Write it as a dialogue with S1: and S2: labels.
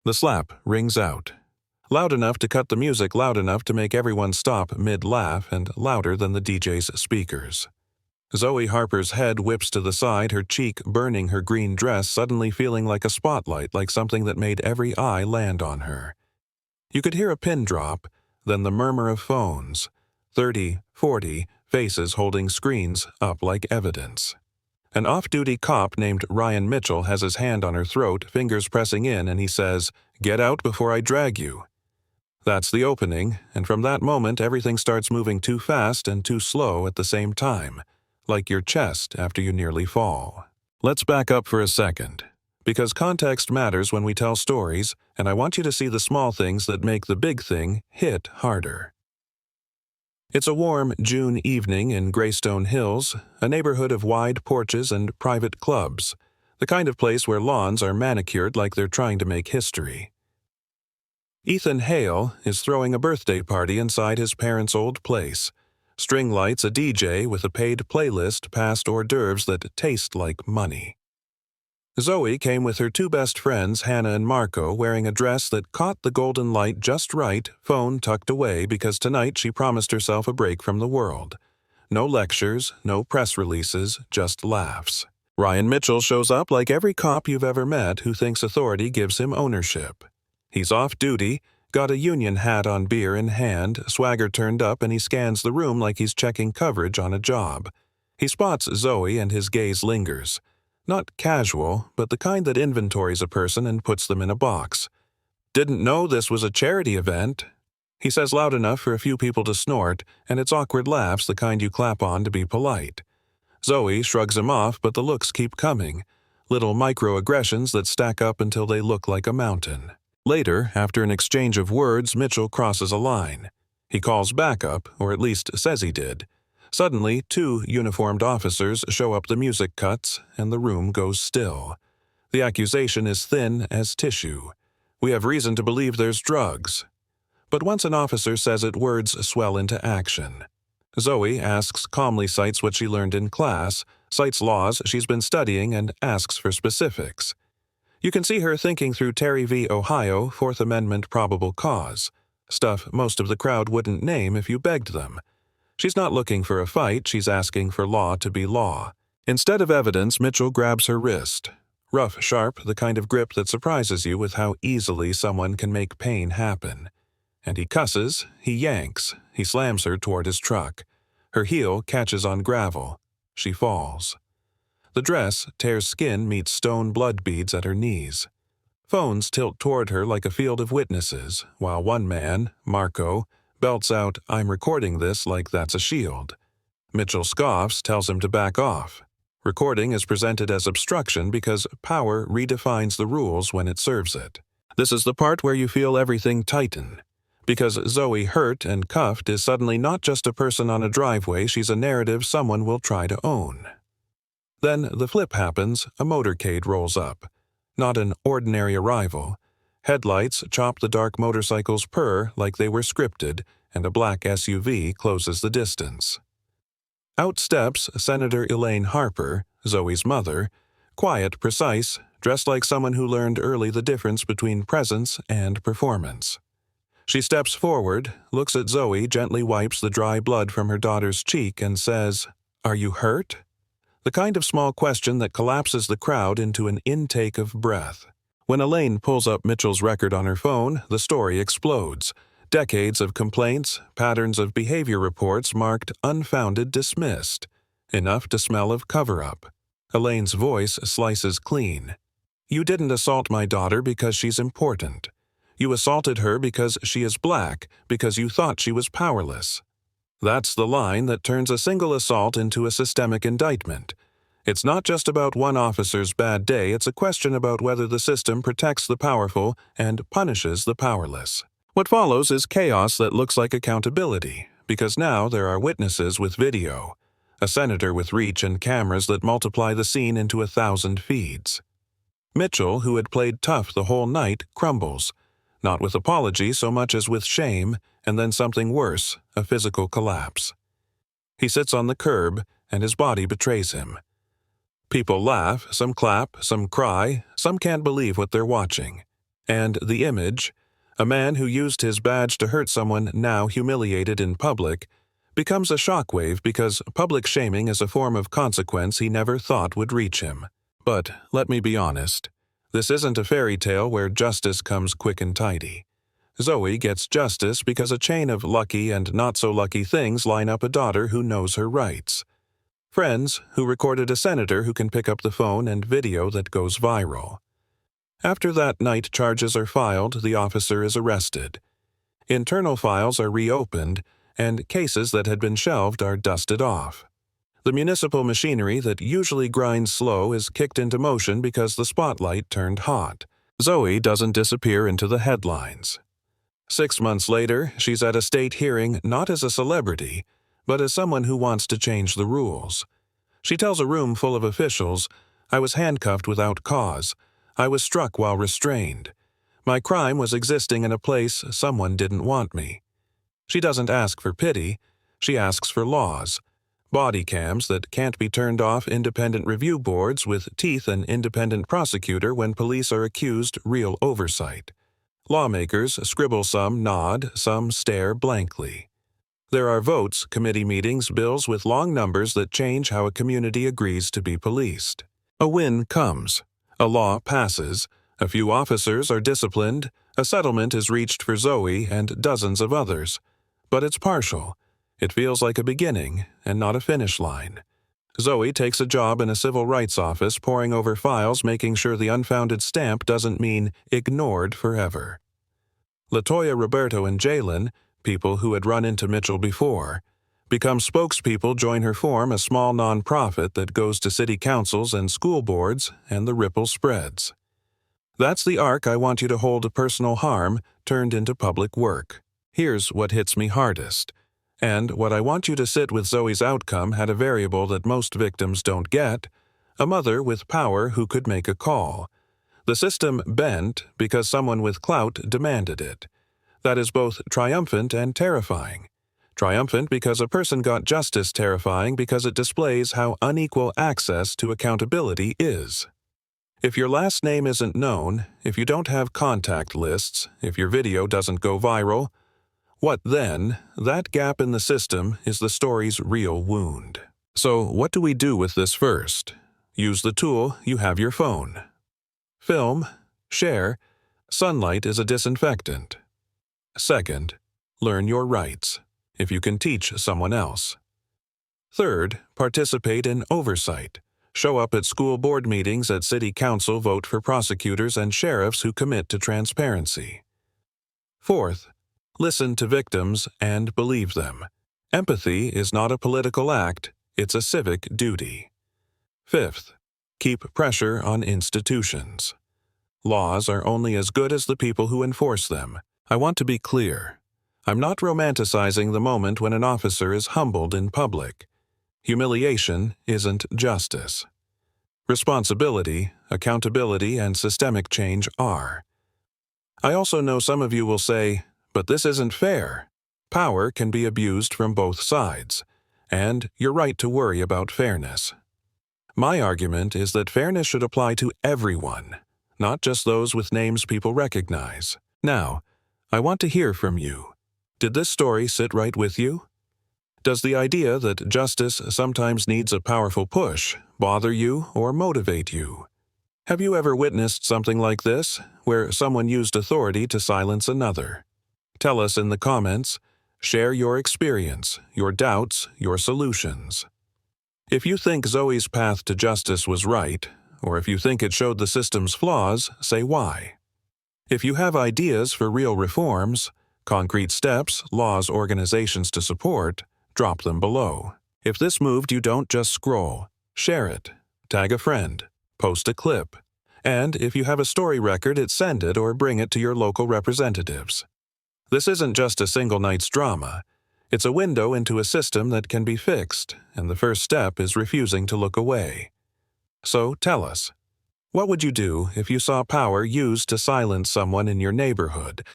S1: The slap rings out. Loud enough to cut the music loud enough to make everyone stop mid-laugh and louder than the DJ's speakers. Zoe Harper's head whips to the side, her cheek burning her green dress, suddenly feeling like a spotlight, like something that made every eye land on her. You could hear a pin drop, then the murmur of phones. 30, 40 faces holding screens up like evidence. An off-duty cop named Ryan Mitchell has his hand on her throat, fingers pressing in, and he says, "Get out before I drag you." That's the opening, and from that moment everything starts moving too fast and too slow at the same time, like your chest after you nearly fall. Let's back up for a second, because context matters when we tell stories, and I want you to see the small things that make the big thing hit harder. It's a warm June evening in Greystone Hills, a neighborhood of wide porches and private clubs, the kind of place where lawns are manicured like they're trying to make history. Ethan Hale is throwing a birthday party inside his parents' old place. String lights, a DJ with a paid playlist past hors d'oeuvres that taste like money. Zoe came with her two best friends, Hannah and Marco, wearing a dress that caught the golden light just right, phone tucked away because tonight she promised herself a break from the world. No lectures, no press releases, just laughs. Ryan Mitchell shows up like every cop you've ever met who thinks authority gives him ownership. He's off duty, got a union hat on, beer in hand, swagger turned up, and he scans the room like he's checking coverage on a job. He spots Zoe and his gaze lingers. Not casual, but the kind that inventories a person and puts them in a box. "Didn't know this was a charity event," he says loud enough for a few people to snort, and it's awkward laughs, the kind you clap on to be polite. Zoe shrugs him off, but the looks keep coming. Little microaggressions that stack up until they look like a mountain. Later, after an exchange of words, Mitchell crosses a line. He calls backup, or at least says he did. Suddenly, two uniformed officers show up, the music cuts, and the room goes still. The accusation is thin as tissue. "We have reason to believe there's drugs." But once an officer says it, words swell into action. Zoe asks calmly, cites what she learned in class, cites laws she's been studying, and asks for specifics. You can see her thinking through Terry v. Ohio, Fourth Amendment probable cause. Stuff most of the crowd wouldn't name if you begged them. She's not looking for a fight, she's asking for law to be law. Instead of evidence, Mitchell grabs her wrist. Rough, sharp, the kind of grip that surprises you with how easily someone can make pain happen. And he cusses, he yanks, he slams her toward his truck. Her heel catches on gravel. She falls. The dress tears skin, meets stone blood beads at her knees. Phones tilt toward her like a field of witnesses, while one man, Marco, belts out, "I'm recording this," like that's a shield. Mitchell scoffs, tells him to back off. Recording is presented as obstruction because power redefines the rules when it serves it. This is the part where you feel everything tighten. Because Zoe, hurt and cuffed, is suddenly not just a person on a driveway, she's a narrative someone will try to own. Then the flip happens, a motorcade rolls up. Not an ordinary arrival. Headlights chop the dark motorcycle's purr like they were scripted, and a black SUV closes the distance. Out steps Senator Elaine Harper, Zoe's mother, quiet, precise, dressed like someone who learned early the difference between presence and performance. She steps forward, looks at Zoe, gently wipes the dry blood from her daughter's cheek, and says, "Are you hurt?" The kind of small question that collapses the crowd into an intake of breath. When Elaine pulls up Mitchell's record on her phone, the story explodes. Decades of complaints, patterns of behavior reports marked unfounded, dismissed. Enough to smell of cover-up. Elaine's voice slices clean. "You didn't assault my daughter because she's important. You assaulted her because she is black, because you thought she was powerless." That's the line that turns a single assault into a systemic indictment. It's not just about one officer's bad day, it's a question about whether the system protects the powerful and punishes the powerless. What follows is chaos that looks like accountability, because now there are witnesses with video, a senator with reach and cameras that multiply the scene into 1,000 feeds. Mitchell, who had played tough the whole night, crumbles, not with apology so much as with shame, and then something worse, a physical collapse. He sits on the curb, and his body betrays him. People laugh, some clap, some cry, some can't believe what they're watching. And The Image, a man who used his badge to hurt someone now humiliated in public, becomes a shockwave because public shaming is a form of consequence he never thought would reach him. But let me be honest, this isn't a fairy tale where justice comes quick and tidy. Zoe gets justice because a chain of lucky and not-so-lucky things line up a daughter who knows her rights. Friends who recorded a senator who can pick up the phone and video that goes viral. After that night charges are filed, the officer is arrested. Internal files are reopened, and cases that had been shelved are dusted off. The municipal machinery that usually grinds slow is kicked into motion because the spotlight turned hot. Zoe doesn't disappear into the headlines. 6 months later, she's at a state hearing not as a celebrity, but as someone who wants to change the rules. She tells a room full of officials, "I was handcuffed without cause. I was struck while restrained. My crime was existing in a place someone didn't want me." She doesn't ask for pity, she asks for laws. Body cams that can't be turned off, independent review boards with teeth, an independent prosecutor when police are accused, real oversight. Lawmakers scribble, some nod, some stare blankly. There are votes, committee meetings, bills with long numbers that change how a community agrees to be policed. A win comes. A law passes. A few officers are disciplined. A settlement is reached for Zoe and dozens of others. But it's partial. It feels like a beginning and not a finish line. Zoe takes a job in a civil rights office, poring over files, making sure the unfounded stamp doesn't mean ignored forever. LaToya, Roberto, and Jalen, people who had run into Mitchell before, become spokespeople, join her, form a small nonprofit that goes to city councils and school boards, and the ripple spreads. That's the arc I want you to hold: a personal harm turned into public work. Here's what hits me hardest. And what I want you to sit with: Zoe's outcome had a variable that most victims don't get: a mother with power who could make a call. The system bent because someone with clout demanded it. That is both triumphant and terrifying. Triumphant because a person got justice, terrifying because it displays how unequal access to accountability is. If your last name isn't known, if you don't have contact lists, if your video doesn't go viral, what then? That gap in the system is the story's real wound. So what do we do with this? First, use the tool: you have your phone. Film, share. Sunlight is a disinfectant. Second, learn your rights, if you can teach someone else. Third, participate in oversight. Show up at school board meetings, at city council, vote for prosecutors and sheriffs who commit to transparency. Fourth, listen to victims and believe them. Empathy is not a political act, it's a civic duty. Fifth, keep pressure on institutions. Laws are only as good as the people who enforce them. I want to be clear. I'm not romanticizing the moment when an officer is humbled in public. Humiliation isn't justice. Responsibility, accountability, and systemic change are. I also know some of you will say, "But this isn't fair." Power can be abused from both sides, and you're right to worry about fairness. My argument is that fairness should apply to everyone, not just those with names people recognize. Now, I want to hear from you. Did this story sit right with you? Does the idea that justice sometimes needs a powerful push bother you or motivate you? Have you ever witnessed something like this, where someone used authority to silence another? Tell us in the comments. Share your experience, your doubts, your solutions. If you think Zoe's path to justice was right, or if you think it showed the system's flaws, say why. If you have ideas for real reforms, concrete steps, laws, organizations to support, drop them below. If this moved you, don't just scroll. Share it. Tag a friend. Post a clip. And if you have a story record, send it or bring it to your local representatives. This isn't just a single night's drama. It's a window into a system that can be fixed, and the first step is refusing to look away. So tell us, what would you do if you saw power used to silence someone in your neighborhood?